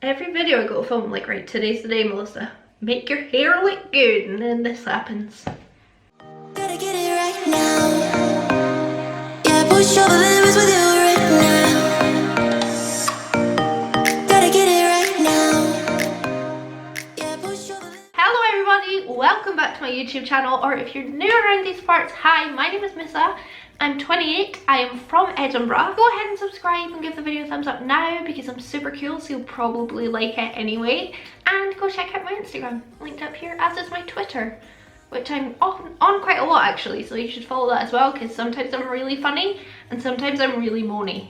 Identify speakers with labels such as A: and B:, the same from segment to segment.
A: Every video I go to film, like, right, today's the day, Melissa. Make your hair look good, and then this happens.
B: Gotta get it right now. Yeah, push over limits with you right now. Gotta get it right now. Yeah, push over limits.
A: Hello everybody, welcome back to my YouTube channel, or if you're new around these parts, hi, my name is Missa. I'm 28, I am from Edinburgh. Go ahead and subscribe and give the video a thumbs up now because I'm super cool, so you'll probably like it anyway. And go check out my Instagram, linked up here, as is my Twitter, which I'm on quite a lot actually, so you should follow that as well because sometimes I'm really funny and sometimes I'm really moany.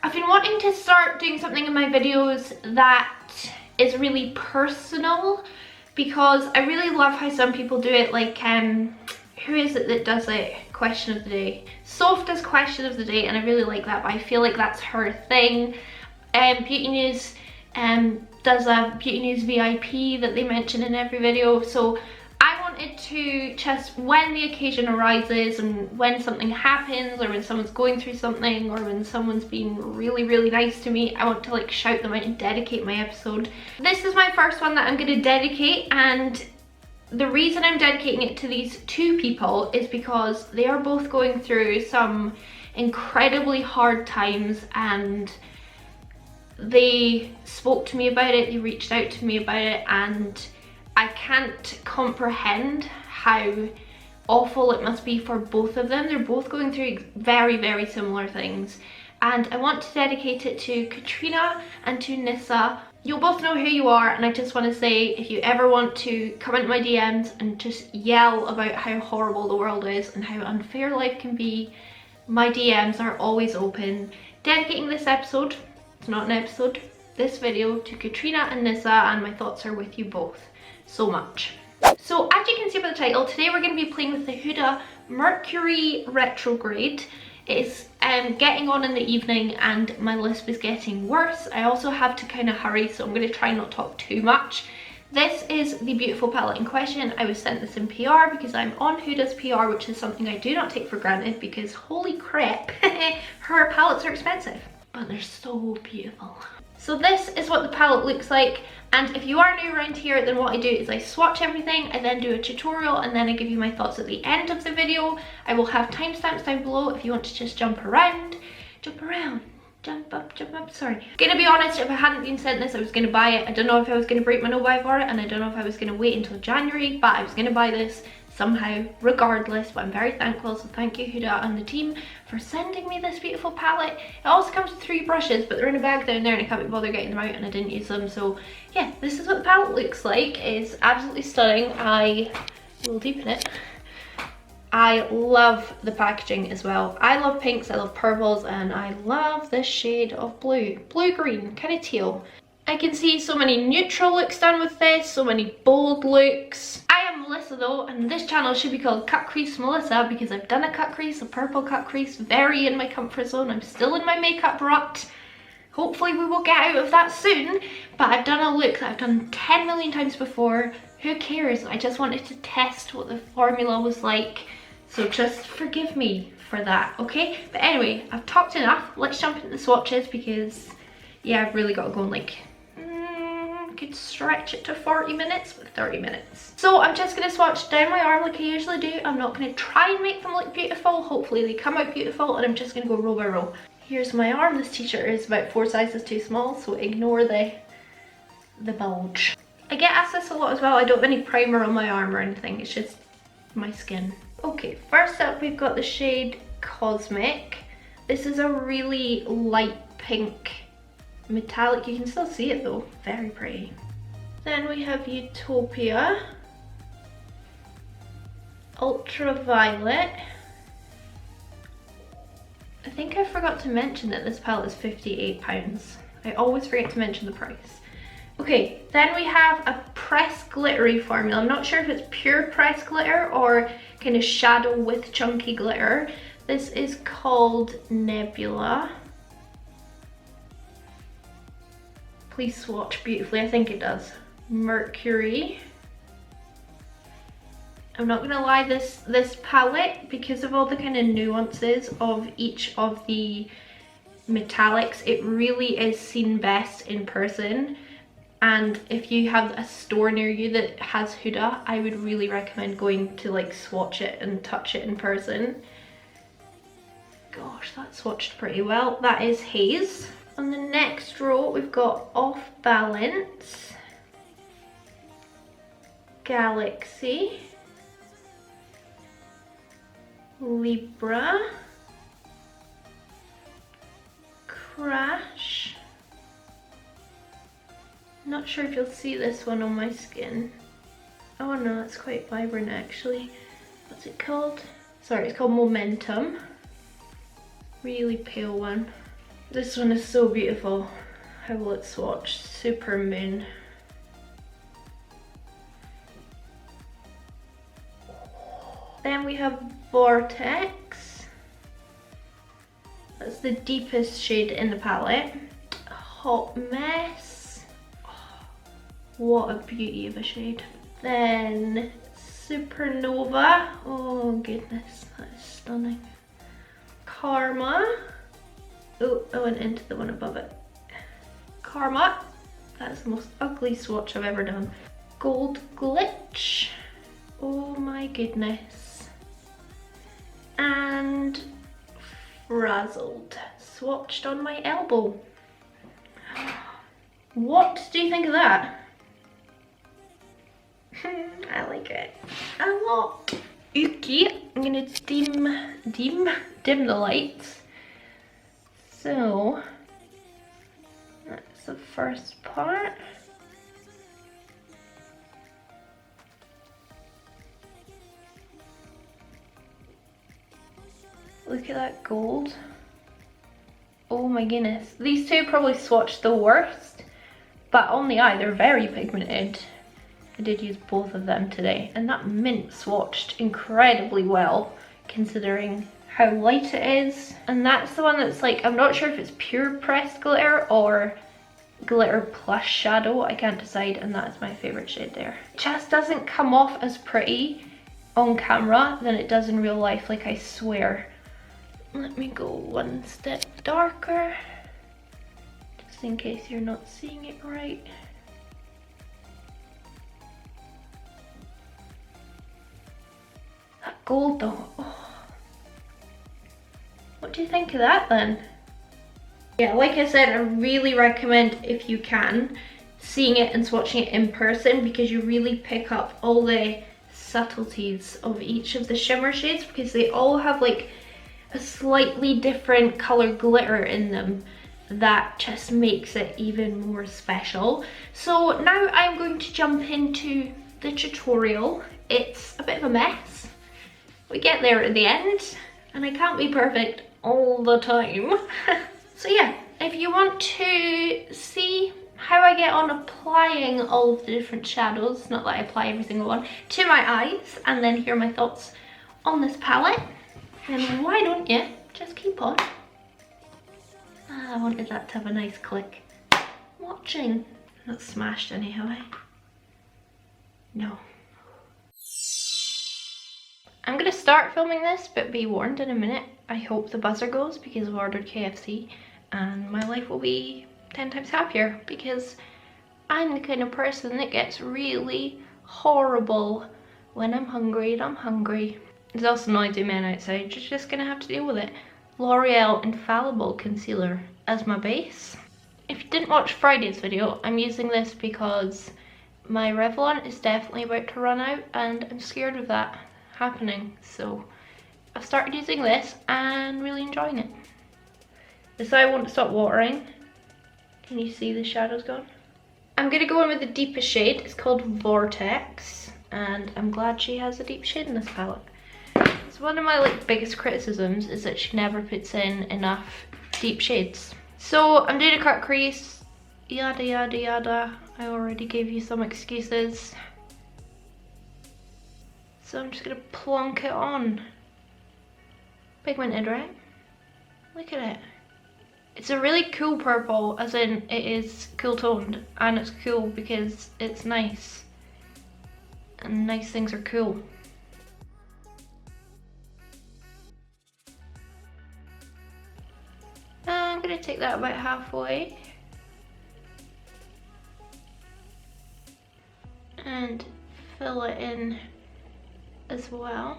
A: I've been wanting to start doing something in my videos that is really personal because I really love how some people do it, like who is it that does it? Question of the day. Soph does question of the day, and I really like that, but I feel like that's her thing. Beauty News does a Beauty News VIP that they mention in every video, so I wanted to just, when the occasion arises and when something happens or when someone's going through something or when someone's been really nice to me, I want to like shout them out and dedicate my episode. This is my first one that I'm going to dedicate, and the reason I'm dedicating it to these two people is because they are both going through some incredibly hard times, and they spoke to me about it, they reached out to me about it, and I can't comprehend how awful it must be for both of them. They're both going through very similar things, and I want to dedicate it to Katrina and to Nissa. You'll both know who you are, and I just want to say, if you ever want to come into my DMs and just yell about how horrible the world is and how unfair life can be, my DMs are always open. Dedicating this episode, it's not an episode, this video to Katrina and Nissa, and my thoughts are with you both so much. So as you can see by the title, today we're going to be playing with the Huda Mercury Retrograde. It's getting on in the evening and my lisp is getting worse. I also have to kind of hurry, so I'm going to try not to talk too much. This is the beautiful palette in question. I was sent this in PR because I'm on Huda's PR, which is something I do not take for granted because holy crap, her palettes are expensive, but they're so beautiful. So this is what the palette looks like, and if you are new around here, then what I do is I swatch everything, I then do a tutorial, and then I give you my thoughts at the end of the video. I will have timestamps down below if you want to just jump around, jump up, sorry. Gonna be honest, if I hadn't been sent this, I was gonna buy it. I don't know if I was gonna break my no-buy for it, and I don't know if I was gonna wait until January, but I was gonna buy this somehow regardless, but I'm very thankful, so thank you Huda and the team for sending me this beautiful palette. It also comes with 3 brushes, but they're in a bag down there and I can't be bothered getting them out, and I didn't use them. So yeah, this is what the palette looks like. It's absolutely stunning. I will deepen it. I love the packaging as well. I love pinks, I love purples, and I love this shade of blue-green, kind of teal. I can see so many neutral looks done with this, so many bold looks. I am Melissa though, and this channel should be called Cut Crease Melissa because I've done a cut crease, a purple cut crease, very in my comfort zone. I'm still in my makeup rut. Hopefully we will get out of that soon, but I've done a look that I've done 10 million times before. Who cares? I just wanted to test what the formula was like, so just forgive me for that, okay? But anyway, I've talked enough. Let's jump into the swatches because, yeah, I've really got to go and like, could stretch it to 40 minutes, but 30 minutes. So I'm just going to swatch down my arm like I usually do. I'm not going to try and make them look beautiful. Hopefully they come out beautiful, and I'm just going to go row by row. Here's my arm. This t-shirt is about 4 sizes too small, so ignore the bulge. I get asked this a lot as well. I don't have any primer on my arm or anything. It's just my skin. Okay, first up we've got the shade Cosmic. This is a really light pink metallic. You can still see it though, very pretty. Then we have Utopia, Ultraviolet. I think I forgot to mention that this palette is £58. I always forget to mention the price. Okay, then we have a pressed glittery formula. I'm not sure if it's pure pressed glitter or kind of shadow with chunky glitter. This is called Nebula. Please swatch beautifully. I think it does. Mercury. I'm not gonna lie, this palette, because of all the kind of nuances of each of the metallics. It really is seen best in person. And if you have a store near you that has Huda, I would really recommend going to like swatch it and touch it in person. Gosh, that swatched pretty well. That is Haze. On the next row, we've got Off Balance, Galaxy, Libra, Crash. Not sure if you'll see this one on my skin. Oh no, it's quite vibrant actually. What's it called? Sorry, it's called Momentum. Really pale one. This one is so beautiful. How will it swatch? Super Moon. Then we have Vortex. That's the deepest shade in the palette. Hot Mess. Oh, what a beauty of a shade. Then Supernova. Oh goodness, that is stunning. Karma. Oh, I went into the one above it. Karma. That's the most ugly swatch I've ever done. Gold Glitch. Oh my goodness. And Frazzled. Swatched on my elbow. What do you think of that? I like it a lot. Okay, I'm gonna dim the lights. So that's the first part. Look at that gold. Oh my goodness. These two probably swatched the worst, but on the eye they're very pigmented. I did use both of them today, and that mint swatched incredibly well considering how light it is. And that's the one that's like, I'm not sure if it's pure pressed glitter or glitter plus shadow, I can't decide, and that's my favorite shade there. It just doesn't come off as pretty on camera than it does in real life, like I swear. Let me go one step darker, just in case you're not seeing it right. That gold though, oh. What do you think of that then? Yeah, like I said, I really recommend, if you can, seeing it and swatching it in person, because you really pick up all the subtleties of each of the shimmer shades, because they all have like a slightly different color glitter in them that just makes it even more special. So now I'm going to jump into the tutorial. It's a bit of a mess. We get there at the end, and I can't be perfect all the time. So yeah, if you want to see how I get on applying all of the different shadows, not that I apply every single one, to my eyes, and then hear my thoughts on this palette, then why don't you just keep on. I wanted that to have a nice click. Watching. Not smashed anyhow, eh? No. I'm gonna start filming this, but be warned, in a minute I hope the buzzer goes, because I've ordered KFC and my life will be 10 times happier, because I'm the kind of person that gets really horrible when I'm hungry and I'm hungry. There's also noisy men outside, you're just gonna have to deal with it. L'Oreal Infallible Concealer as my base. If you didn't watch Friday's video, I'm using this because my Revlon is definitely about to run out and I'm scared of that happening. So I've started using this and really enjoying it. This eye won't stop watering. Can you see the shadows gone? I'm gonna go in with the deepest shade. It's called Vortex, and I'm glad she has a deep shade in this palette. It's one of my like biggest criticisms is that she never puts in enough deep shades. So I'm doing a cut crease, yada yada yada. I already gave you some excuses. So I'm just gonna plonk it on. Pigmented, right? Look at it. It's a really cool purple, as in it is cool toned, and it's cool because it's nice. And nice things are cool. I'm gonna take that about halfway. And fill it in as well.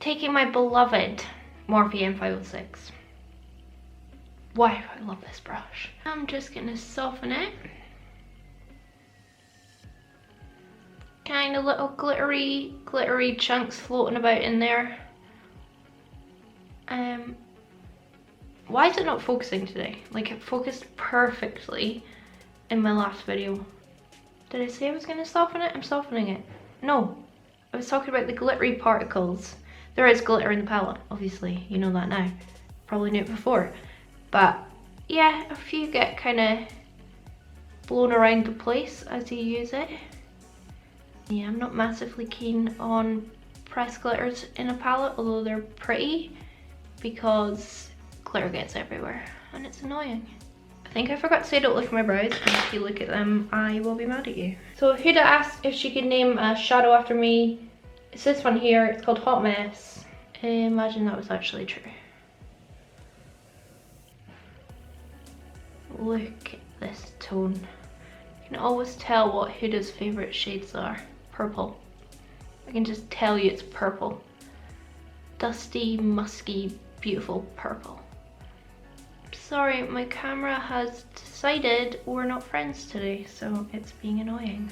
A: Taking my beloved Morphe M506. Wow, I love this brush. I'm just gonna soften it. Kind of little glittery chunks floating about in there. Why is it not focusing today? Like, it focused perfectly in my last video. Did I say I was gonna soften it? I'm softening it. No, I was talking about the glittery particles. There is glitter in the palette, obviously, you know that now. Probably knew it before. But yeah, a few get kind of blown around the place as you use it. Yeah, I'm not massively keen on pressed glitters in a palette, although they're pretty, because glitter gets everywhere and it's annoying. I think I forgot to say don't look at my brows, and if you look at them, I will be mad at you. So Huda asked if she could name a shadow after me. It's this one here, it's called Hot Mess. Imagine that was actually true. Look at this tone. You can always tell what Huda's favourite shades are. Purple. I can just tell you it's purple. Dusty, musky, beautiful purple. Sorry, my camera has decided we're not friends today, so it's being annoying.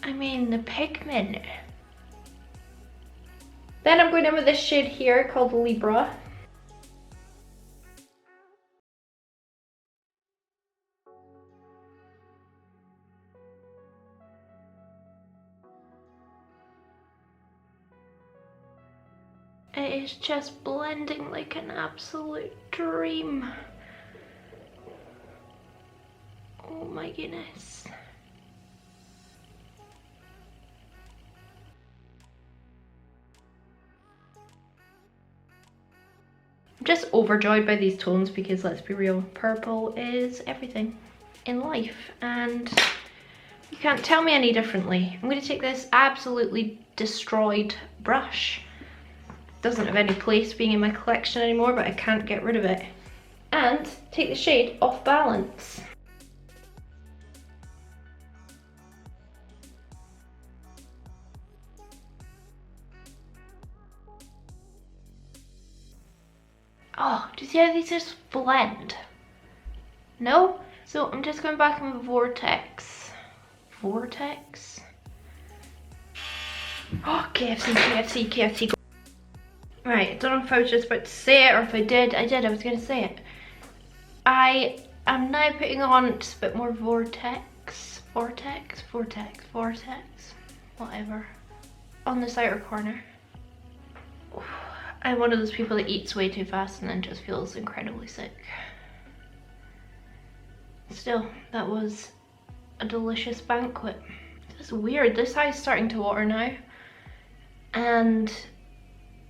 A: I mean, the pigment. Then I'm going in with this shade here called Libra. It is just blending like an absolute dream. Oh my goodness. I'm just overjoyed by these tones because, let's be real, purple is everything in life and you can't tell me any differently. I'm going to take this absolutely destroyed brush. It doesn't have any place being in my collection anymore, but I can't get rid of it. And take the shade Off Balance. Oh, do you see how these just blend? No? So I'm just going back in with Vortex. Vortex? Oh, KFC, KFC, KFC. Right, I don't know if I was just about to say it or if I did. I was going to say it. I am now putting on just a bit more Vortex. Vortex, Vortex, Vortex. Whatever. On this outer corner. I'm one of those people that eats way too fast and then just feels incredibly sick. Still, that was a delicious banquet. It's weird, this eye's starting to water now. And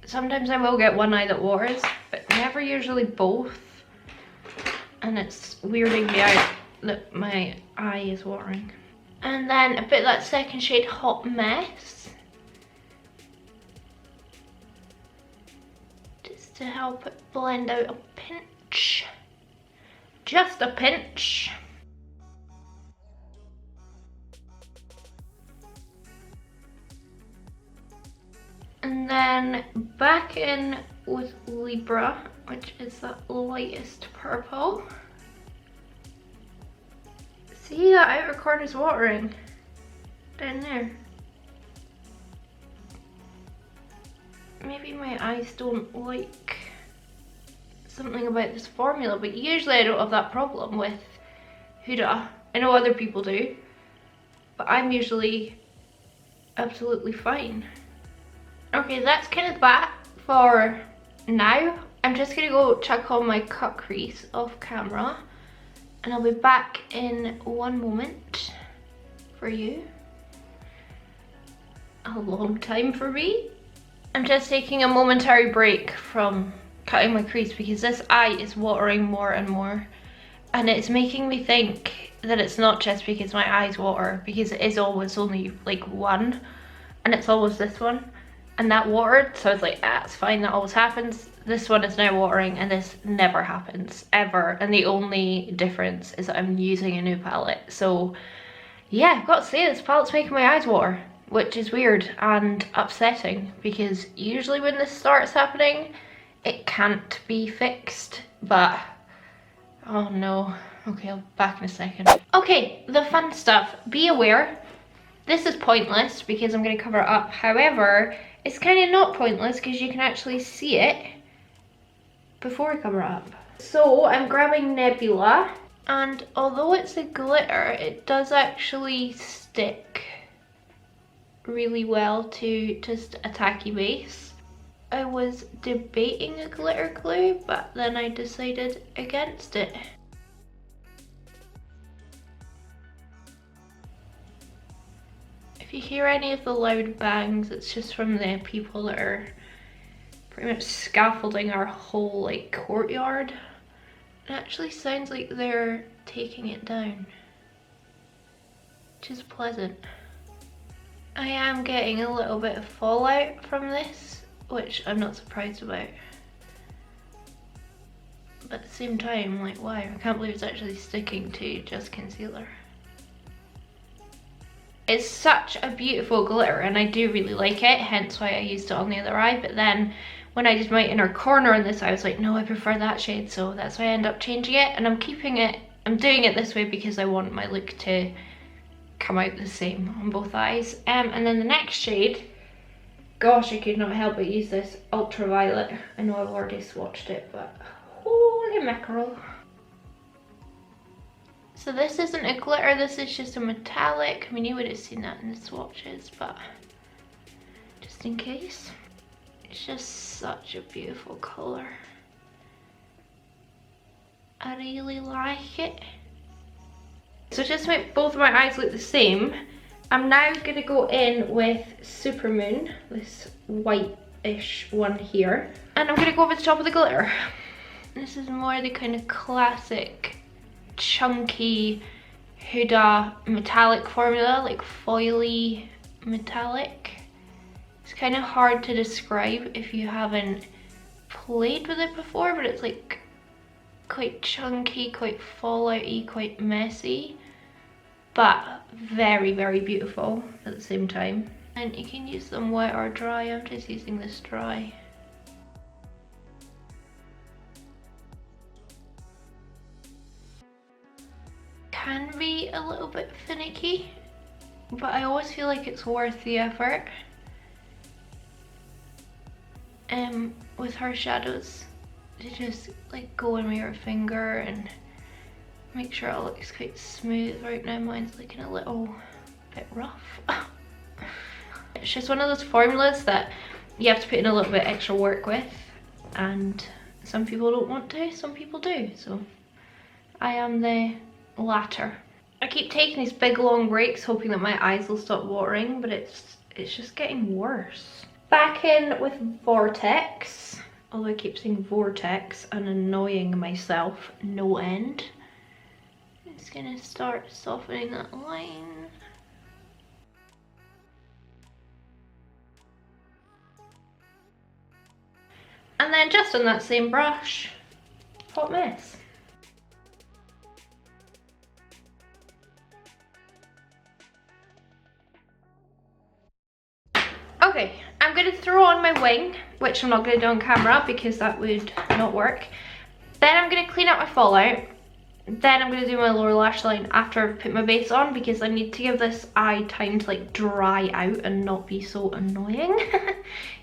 A: sometimes I will get one eye that waters, but never usually both. And it's weirding me out that my eye is watering. And then a bit of that second shade Hot Mess. To help it blend out a pinch. Just a pinch. And then back in with Libra, which is the lightest purple. See, that outer corner's watering. Down there. Maybe my eyes don't like something about this formula, but usually I don't have that problem with Huda. I know other people do, but I'm usually absolutely fine. Okay, that's kind of that for now. I'm just gonna go check on my cut crease off camera and I'll be back in one moment for you. A long time for me. I'm just taking a momentary break from cutting my crease because this eye is watering more and more, and it's making me think that it's not just because my eyes water, because it is always only like one, and it's always this one, and that watered, so I was like, ah, it's fine, that always happens. This one is now watering, and this never happens, ever, and the only difference is that I'm using a new palette. So yeah, I've got to say, this palette's making my eyes water, which is weird and upsetting, because usually when this starts happening, it can't be fixed, but oh no. Okay, I'll be back in a second. Okay, the fun stuff. Be aware, this is pointless because I'm going to cover it up. However, it's kind of not pointless because you can actually see it before I cover it up. So I'm grabbing Nebula, and although it's a glitter, it does actually stick really well to just a tacky base. I was debating a glitter glue, but then I decided against it. If you hear any of the loud bangs, it's just from the people that are pretty much scaffolding our whole like courtyard. It actually sounds like they're taking it down, which is pleasant. I am getting a little bit of fallout from this, which I'm not surprised about. But at the same time, like, wow, I can't believe it's actually sticking to just concealer. It's such a beautiful glitter, and I do really like it, hence why I used it on the other eye. But then when I did my inner corner on this, I was like, no, I prefer that shade, so that's why I end up changing it. And I'm keeping it, I'm doing it this way because I want my look to come out the same on both eyes. And then the next shade, gosh, I could not help but use this ultraviolet. I know I've already swatched it, but holy mackerel. So this isn't a glitter, this is just a metallic. I mean, you would have seen that in the swatches, but just in case. It's just such a beautiful colour. I really like it. So just to make both of my eyes look the same, I'm now going to go in with Supermoon, this white-ish one here. And I'm going to go over the top of the glitter. This is more the kind of classic chunky Huda metallic formula, like foily metallic. It's kind of hard to describe if you haven't played with it before, but it's like quite chunky, quite fallout-y, quite messy, but very, very beautiful at the same time. And you can use them wet or dry. I'm just using this dry. Can be a little bit finicky, but I always feel like it's worth the effort with her shadows, to just like go in with your finger and make sure it looks quite smooth. Right now mine's looking a little bit rough. It's just one of those formulas that you have to put in a little bit extra work with, and some people don't want to, some people do, so I am the latter. I keep taking these big long breaks hoping that my eyes will stop watering, but it's just getting worse. Back in with Vortex, although I keep saying Vortex and annoying myself no end. I'm just gonna start softening that line. And then just on that same brush, Hot Mess. Okay, I'm going to throw on my wing, which I'm not going to do on camera because that would not work. Then I'm going to clean up my fallout. Then I'm going to do my lower lash line after I've put my base on, because I need to give this eye time to like dry out and not be so annoying.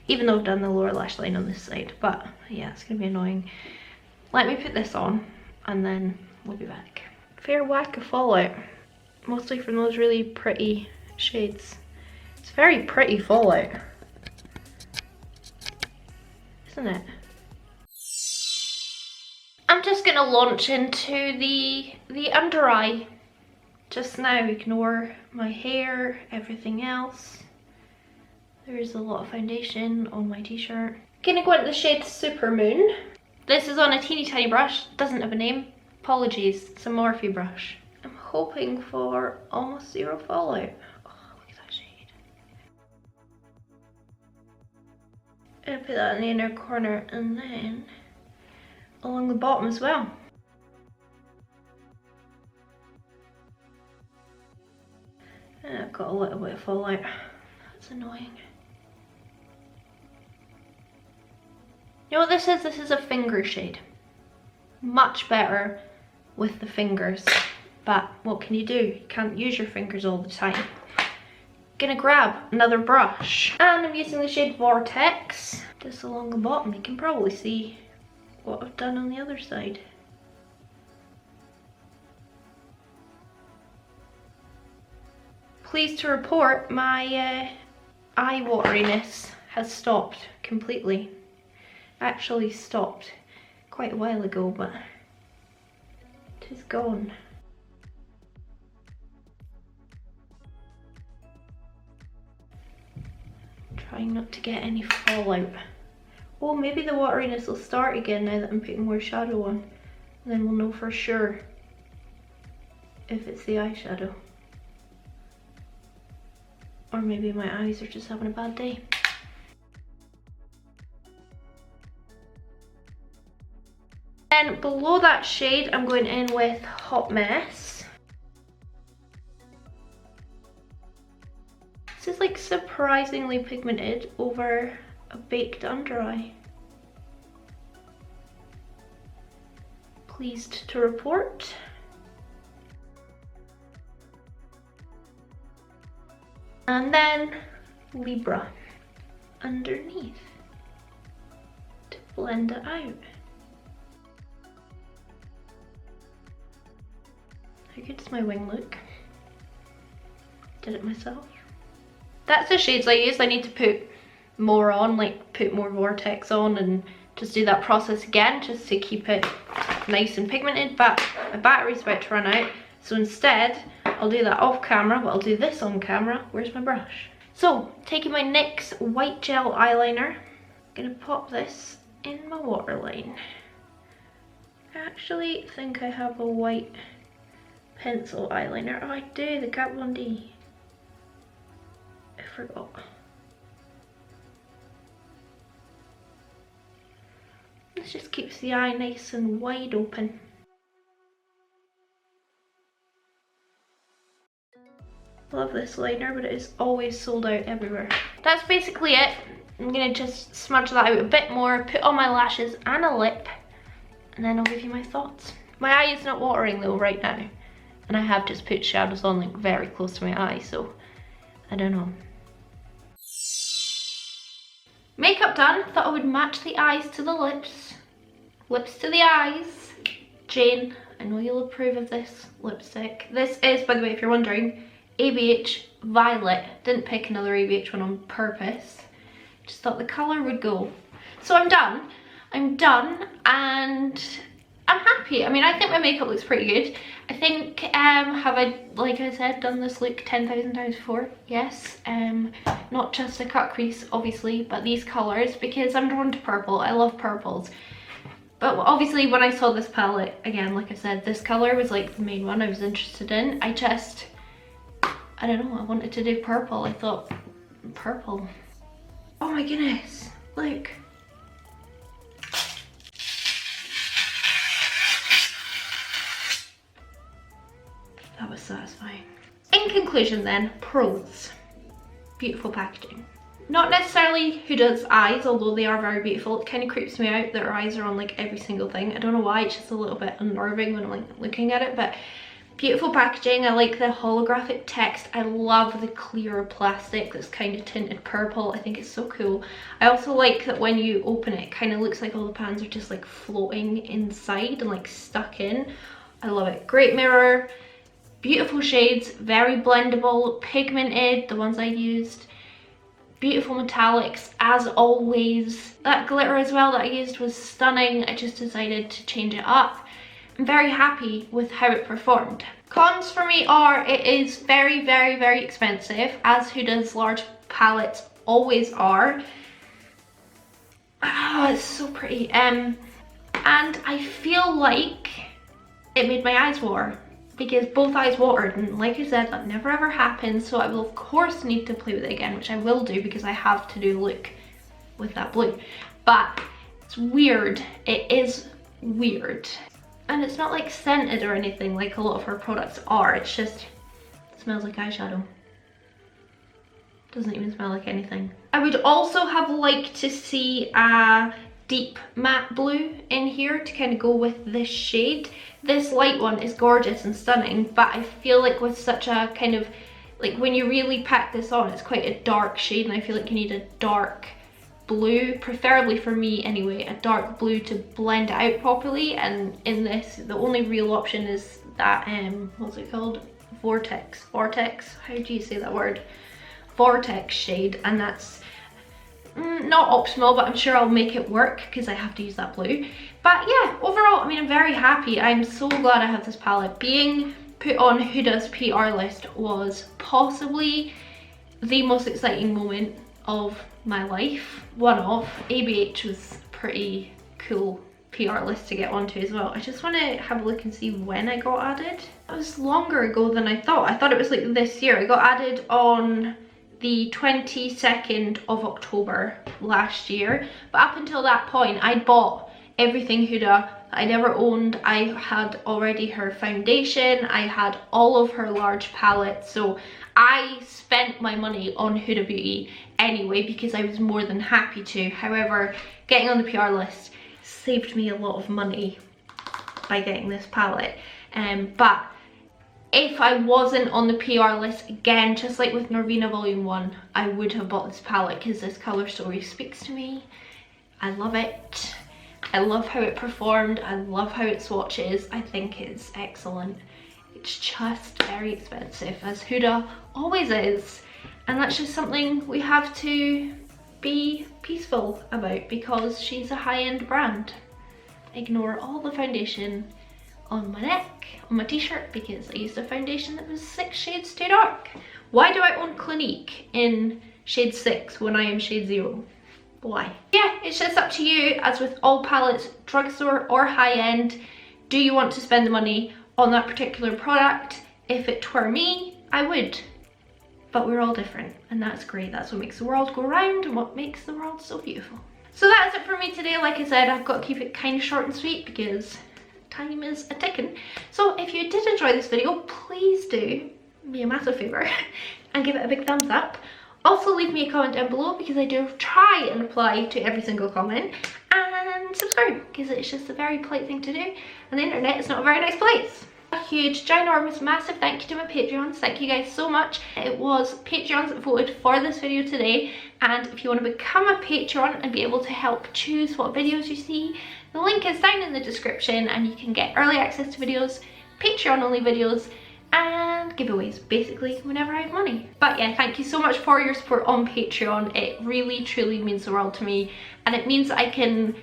A: Even though I've done the lower lash line on this side, but yeah, it's going to be annoying. Let me put this on and then we'll be back. Fair whack of fallout, mostly from those really pretty shades. It's very pretty fallout, isn't it? I'm just gonna launch into the under eye just now. Ignore my hair, everything else. There is a lot of foundation on my t-shirt. Gonna go into the shade Supermoon. This is on a teeny tiny brush, doesn't have a name. Apologies, it's a Morphe brush. I'm hoping for almost zero fallout. Oh, look at that shade. I'm gonna put that in the inner corner and then along the bottom as well. And I've got a little bit of fallout. That's annoying. You know what this is? This is a finger shade. Much better with the fingers. But what can you do? You can't use your fingers all the time. Gonna grab another brush. And I'm using the shade Vortex. Just along the bottom. You can probably see what I've done on the other side. Pleased to report my eye wateriness has stopped completely. Actually stopped quite a while ago, but it is gone. Trying not to get any fallout. Oh, maybe the wateriness will start again now that I'm putting more shadow on. And then we'll know for sure if it's the eyeshadow. Or maybe my eyes are just having a bad day. Then below that shade, I'm going in with Hot Mess. This is like surprisingly pigmented over a baked under eye. Pleased to report. And then Libra underneath to blend it out. How good does my wing look? Did it myself. That's the shades I used. I need to put more on, like put more Vortex on and just do that process again just to keep it nice and pigmented, but my battery's about to run out. So instead, I'll do that off camera, but I'll do this on camera. Where's my brush? So, taking my NYX white gel eyeliner, I'm gonna pop this in my waterline. I actually think I have a white pencil eyeliner. Oh, I do, the Kat Von D. I forgot. This just keeps the eye nice and wide open. Love this liner, but it is always sold out everywhere. That's basically it. I'm gonna just smudge that out a bit more, put on my lashes and a lip, and then I'll give you my thoughts. My eye is not watering though right now, and I have just put shadows on like very close to my eye, so I don't know. Makeup done. Thought I would match the eyes to the lips, lips to the eyes. Jane, I know you'll approve of this lipstick. This is, by the way, if you're wondering, ABH Violet. Didn't pick another ABH one on purpose. Just thought the colour would go. So I'm done. I'm done and I'm happy. I mean, I think my makeup looks pretty good. I think, have I, like I said, done this look 10,000 times before? Yes. Not just a cut crease, obviously, but these colours, because I'm drawn to purple. I love purples. But obviously when I saw this palette, again, like I said, this colour was like the main one I was interested in. I don't know, I wanted to do purple. I thought, purple. Oh my goodness, look. That was satisfying. In conclusion then, pros. Beautiful packaging. Not necessarily Huda's eyes, although they are very beautiful. It kind of creeps me out that her eyes are on like every single thing. I don't know why, it's just a little bit unnerving when I'm like looking at it, but beautiful packaging. I like the holographic text. I love the clear plastic that's kind of tinted purple. I think it's so cool. I also like that when you open it, it kind of looks like all the pans are just like floating inside and like stuck in. I love it. Great mirror, beautiful shades, very blendable, pigmented, the ones I used. Beautiful metallics as always. That glitter as well that I used was stunning. I just decided to change it up. I'm very happy with how it performed. Cons for me are it is very, very, very expensive, as Huda's large palettes always are. Oh, it's so pretty. And I feel like it made my eyes water. because both eyes watered, and like I said, that never ever happens. So I will of course need to play with it again, which I will do because I have to do the look with that blue. But it's weird, it is weird. And it's not like scented or anything like a lot of her products are, it's just, it smells like eyeshadow. Doesn't even smell like anything. I would also have liked to see a deep matte blue in here to kind of go with this shade. This light one is gorgeous and stunning, but I feel like with such a kind of, like when you really pack this on, it's quite a dark shade, and I feel like you need a dark blue, preferably for me anyway, a dark blue to blend it out properly. And in this, the only real option is that, what's it called? Vortex, how do you say that word? Vortex shade, and that's not optimal, but I'm sure I'll make it work because I have to use that blue. But yeah, overall, I mean, I'm very happy. I'm so glad I have this palette. Being put on Huda's PR list was possibly the most exciting moment of my life. One of. ABH was pretty cool PR list to get onto as well. I just want to have a look and see when I got added. It was longer ago than I thought. I thought it was like this year. I got added on the 22nd of October last year, but up until that point I'd bought everything Huda that I'd ever owned. I had already her foundation, I had all of her large palettes, so I spent my money on Huda Beauty anyway because I was more than happy to. However, getting on the PR list saved me a lot of money by getting this palette, but if I wasn't on the PR list, again, just like with Norvina Volume 1, I would have bought this palette because this colour story speaks to me. I love it. I love how it performed. I love how it swatches. I think it's excellent. It's just very expensive, as Huda always is. And that's just something we have to be peaceful about because she's a high-end brand. Ignore all the foundation on my neck, on my t-shirt, because I used a foundation that was 6 shades too dark. Why do I own Clinique in shade 6 when I am shade 0? Why? Yeah, it's just up to you. As with all palettes, drugstore or high-end, do you want to spend the money on that particular product? If it were me, I would. But we're all different, and that's great. That's what makes the world go round and what makes the world so beautiful. So that's it for me today. Like I said, I've got to keep it kind of short and sweet because time is a ticking. So if you did enjoy this video, please do me a massive favour and give it a big thumbs up. Also leave me a comment down below because I do try and reply to every single comment, and subscribe because it's just a very polite thing to do, and the internet is not a very nice place. A huge, ginormous, massive thank you to my Patreons. Thank you guys so much. It was Patreons that voted for this video today, and if you want to become a Patreon and be able to help choose what videos you see, the link is down in the description, and you can get early access to videos, Patreon only videos, and giveaways basically whenever I have money. But yeah, thank you so much for your support on Patreon. It really truly means the world to me, and it means I can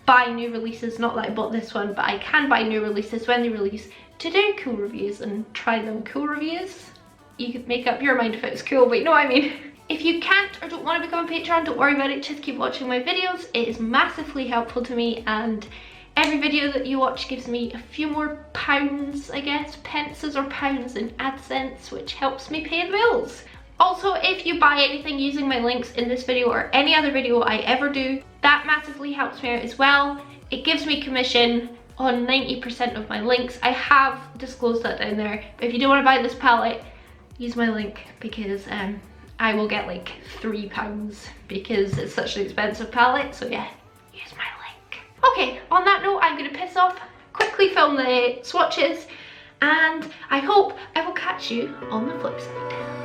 A: buy new releases. Not that I bought this one, but I can buy new releases when they release to do cool reviews and try them. Cool reviews? You could make up your mind if it's cool, but you know what I mean. If you can't or don't want to become a Patreon, don't worry about it, just keep watching my videos. It is massively helpful to me, and every video that you watch gives me a few more pounds, I guess, pences or pounds in AdSense, which helps me pay the bills. Also, if you buy anything using my links in this video or any other video I ever do, that massively helps me out as well. It gives me commission on 90% of my links. I have disclosed that down there, but if you do want to buy this palette, use my link because I will get like £3 because it's such an expensive palette. So yeah, use my link. Okay, on that note, I'm gonna piss off, quickly film the swatches, and I hope I will catch you on the flip side.